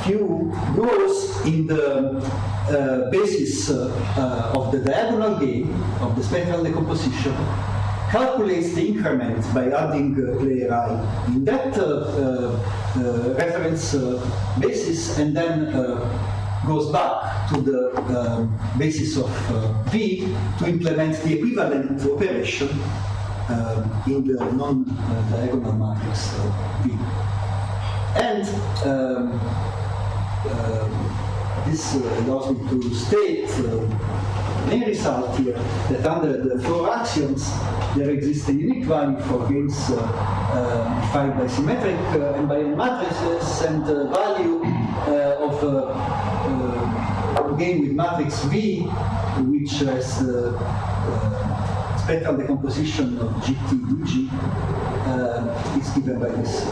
Speaker 2: Q grows in the basis of the diagonal gain of the spectral decomposition, calculates the increment by adding player I in that reference basis, and then goes back to the basis of V to implement the equivalent operation in the non-diagonal matrix V. And this allows me to state main result here that under the four axioms there exists a unique value for gains defined by symmetric and by matrices, and the value of a gain with matrix V, which has the spectral decomposition of GT UG, is given by this.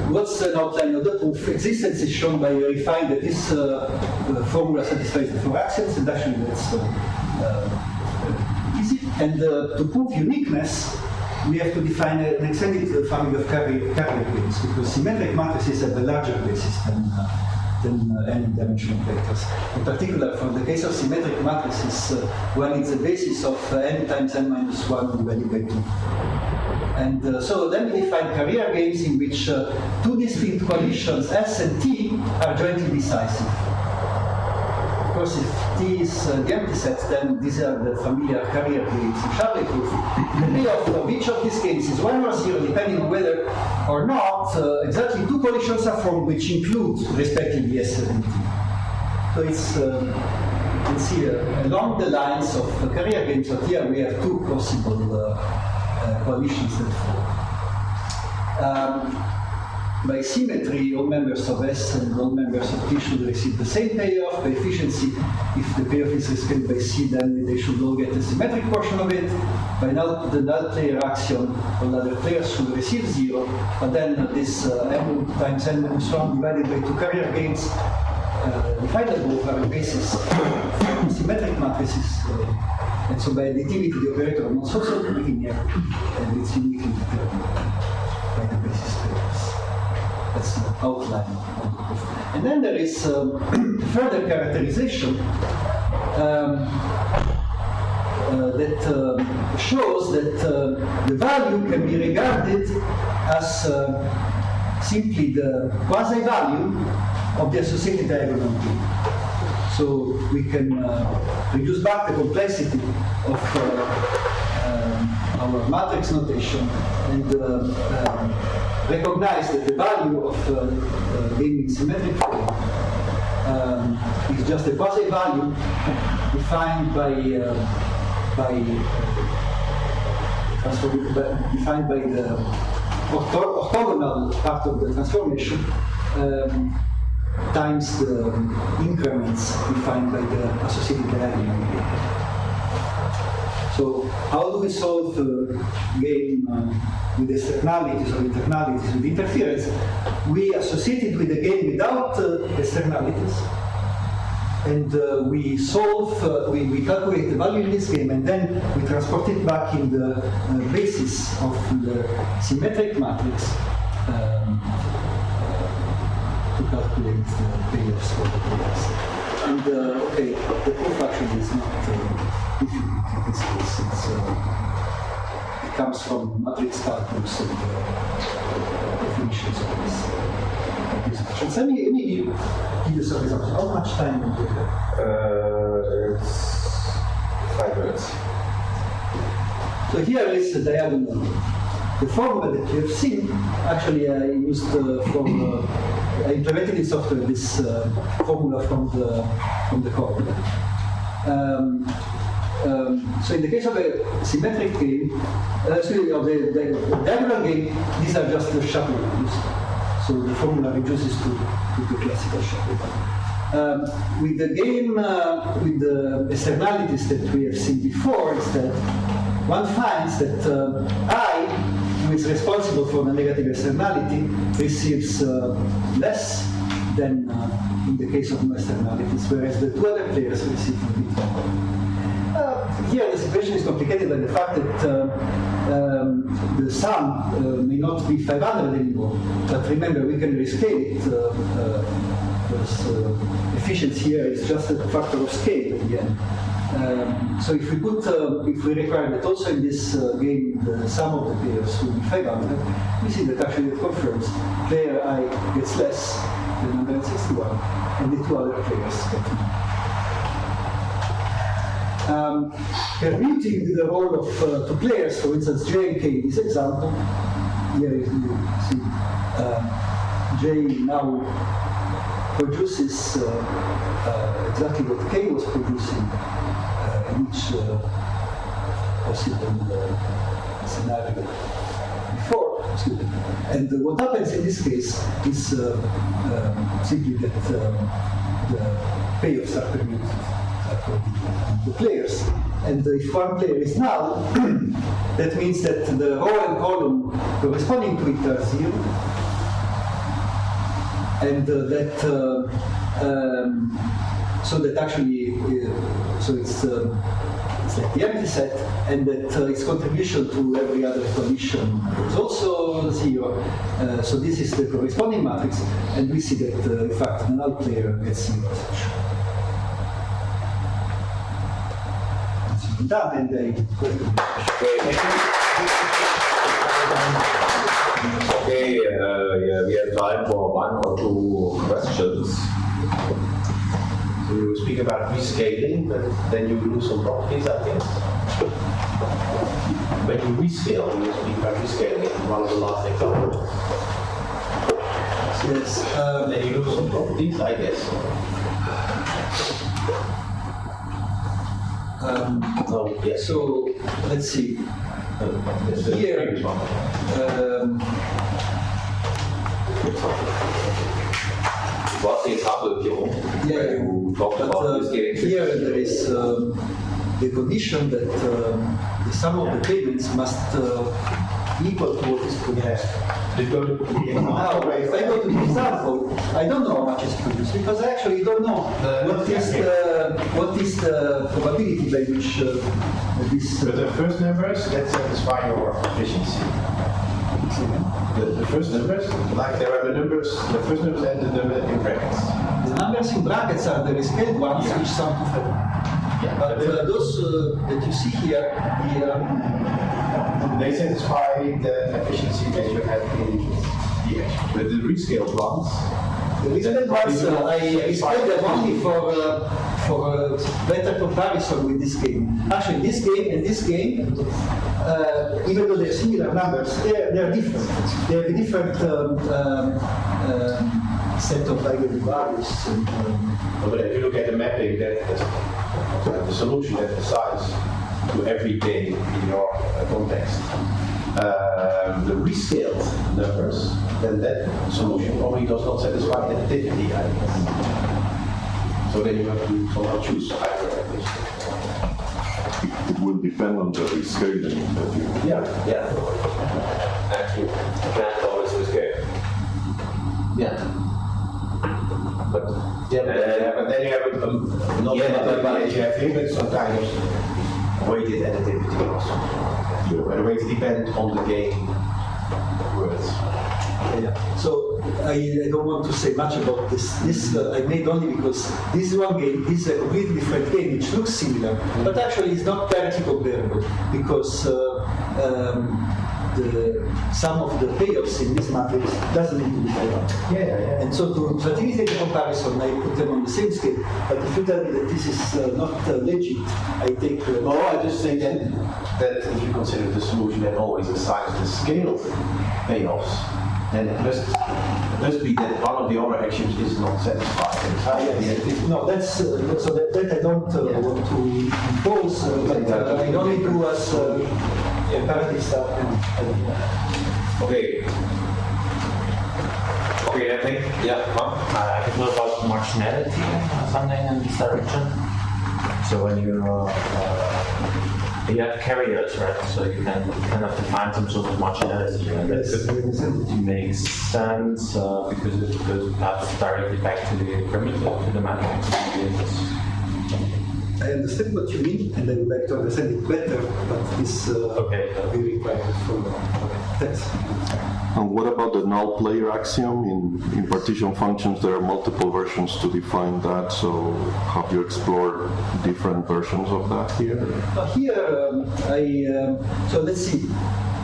Speaker 2: What's an outline of the proof? Existence is shown by verifying that this formula satisfies the four axioms, and actually that's easy. And to prove uniqueness, we have to define an extended family of carrier gains, because symmetric matrices have a larger basis than n-dimensional vectors. In particular, for the case of symmetric matrices, when it's a basis of n times n minus 1 divided by 2. And so then we define carrier games in which two distinct coalitions, S and T, are jointly decisive. Of course, if T is the empty set, then these are the familiar carrier games in Shapley proof. The payoff of each of these games is 1 or 0, depending on whether or not exactly two coalitions are formed, which include respectively S and T. So it's, you can see along the lines of carrier games, so here we have two possible coalitions that form. By symmetry, all members of S and all members of T should receive the same payoff. By efficiency, if the payoff is received by C, then they should all get the symmetric portion of it. By the null player axiom, all other players should receive 0. But then this m times n minus 1 divided by two carrier gains divided over a basis for symmetric matrices. And so by additivity, the operator must also be linear, and it's uniquely determined by the basis pairs. That's the outline of the proof. And then there is further characterization that shows that the value can be regarded as simply the quasi-value of the associated diagonal gain. So we can reduce back the complexity of our matrix notation and recognize that the value of gain in symmetric form is just a quasi-value defined defined by the orthogonal part of the transformation times the increments defined by the associated diagonal. So how do we solve the game with externalities or internalities with interference? We associate it with the game without externalities, and we solve, we calculate the value in this game, and then we transport it back in the basis of the symmetric matrix to calculate the pairs for the pairs. And okay, the proof actually is not difficult in this case. It comes from matrix calculus and definitions of these functions. Let me give you some examples. How much time do you have?
Speaker 8: It's 5 minutes.
Speaker 2: So here is the diagonal. The formula that you have seen, actually I used I implemented in software this formula from the core. So in the case of a symmetric game, of the diagonal game, these are just the Shapley values. So the formula reduces to the classical Shapley value. With the game, with the externalities that we have seen before, instead, one finds that I, who is responsible for the negative externality, receives less than in the case of no externalities, whereas the two other players receive a bit more. Here the situation is complicated by the fact that the sum may not be 500 anymore, but remember we can rescale it because efficiency here is just a factor of scale at the end. So if we require that also in this game the sum of the pairs will be 500, we see that actually it confirms player I gets less than 161, and the two other players get more. Permuting the role of two players, for instance, J and K in this example, here you see J now produces exactly what K was producing in each possible scenario before. And what happens in this case is simply that the payoffs are permuted for the players. And if one player is null, that means that the row and column corresponding to it are 0. And so that actually, so it's like the empty set, and that its contribution to every other condition is also 0. So this is the corresponding matrix, and we see that in fact the null player gets 0 as such. Done, and they
Speaker 4: Okay, we have time for 1 or 2 questions.
Speaker 5: So you speak about rescaling, but then you lose some properties, I guess. When you rescale, you speak about rescaling, one of the last examples.
Speaker 2: Yes.
Speaker 5: Then you lose some properties, I guess.
Speaker 2: Yes. So let's see. Here,
Speaker 4: What's the example of your you talked about rescaling?
Speaker 2: Here there is the condition that the sum of the payments must equal to what is produced.
Speaker 5: Now, if
Speaker 2: I go to the example, I don't know how much is produced because I actually don't know what is the probability by which this.
Speaker 5: But the first numbers that satisfy your efficiency. The first numbers, like there are the numbers, the first numbers and the number in brackets.
Speaker 2: The numbers in brackets are the rescaled ones, which sum to 5.
Speaker 5: Yeah,
Speaker 2: but those that you see here,
Speaker 5: they satisfy the efficiency that you have in the edge. But the rescaled ones,
Speaker 2: I rescaled them only for better comparison with this game. Actually, this game and this game, even though they're similar numbers, they're different. They have a different set of eigenvalues. And,
Speaker 5: But if you look at the mapping, that's the solution that assigns to every game in your context the rescaled numbers, then that solution probably does not satisfy additivity, I guess. So then you have to somehow choose either of these.
Speaker 8: It will depend on the rescaling that you.
Speaker 5: Yeah.
Speaker 4: Actually, you can't always rescale.
Speaker 5: Yeah.
Speaker 4: But
Speaker 5: But then you have not you have here some kind of weighted additivity also. Where the weight depends on the game words.
Speaker 2: Yeah. So I don't want to say much about this. This I made only because this one game is a completely different game which looks similar, but actually it's not directly comparable because the sum of the payoffs in this matrix doesn't need to be 5.
Speaker 5: Yeah.
Speaker 2: And so to facilitate the comparison, I put them on the same scale. But if you tell me that this is not legit, I take.
Speaker 5: No, I just think that if you consider the solution that always assigns the scaled payoffs, then it must be that one of the other actions is not satisfied.
Speaker 2: No, that's so that I don't want to impose, but I only do as comparative stuff.
Speaker 4: okay. Okay, I think,
Speaker 6: I could know about marginality or something in this direction. So when you have carriers, right? So you can kind of define some sort of marginality, and that makes sense because it goes perhaps directly back to the primitive, to the matrix.
Speaker 2: I understand what you mean, and I would like to understand it better, but this we require for thanks.
Speaker 8: And what about the null player axiom? In partition functions, there are multiple versions to define that. So have you explored different versions of that here?
Speaker 2: So let's see.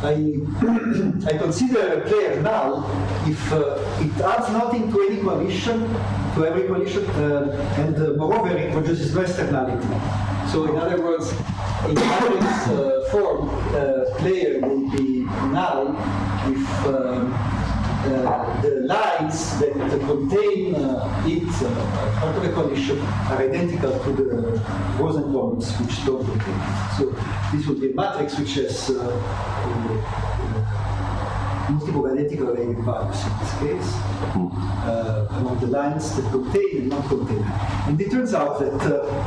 Speaker 2: I consider a player null if it adds nothing to any coalition, to every coalition, and moreover it produces no externality. So in other words, in matrix form, player will be null if the lines that contain it, part of a coalition, are identical to the rows and columns which don't contain it. So this will be a matrix which has multiple identical eigenvalues in this case, among the lines that contain and not contain. And it turns out that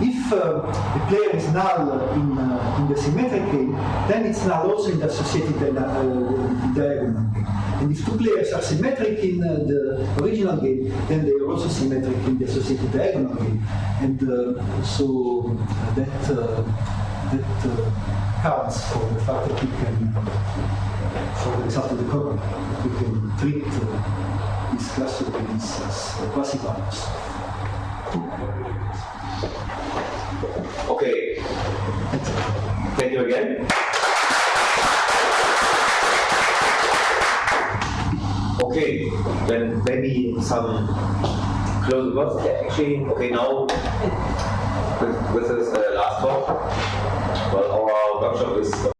Speaker 2: if the player is null in the symmetric game, then it's null also in the associated diagonal game. And if two players are symmetric in the original game, then they are also symmetric in the associated diagonal game. And so that counts for the fact that we can, for the result of the curve, we can treat these cluster games as quasi-values.
Speaker 4: okay. Thank you again. Okay, then maybe some closing words. Yeah, actually, okay, now with this last talk, well, our workshop is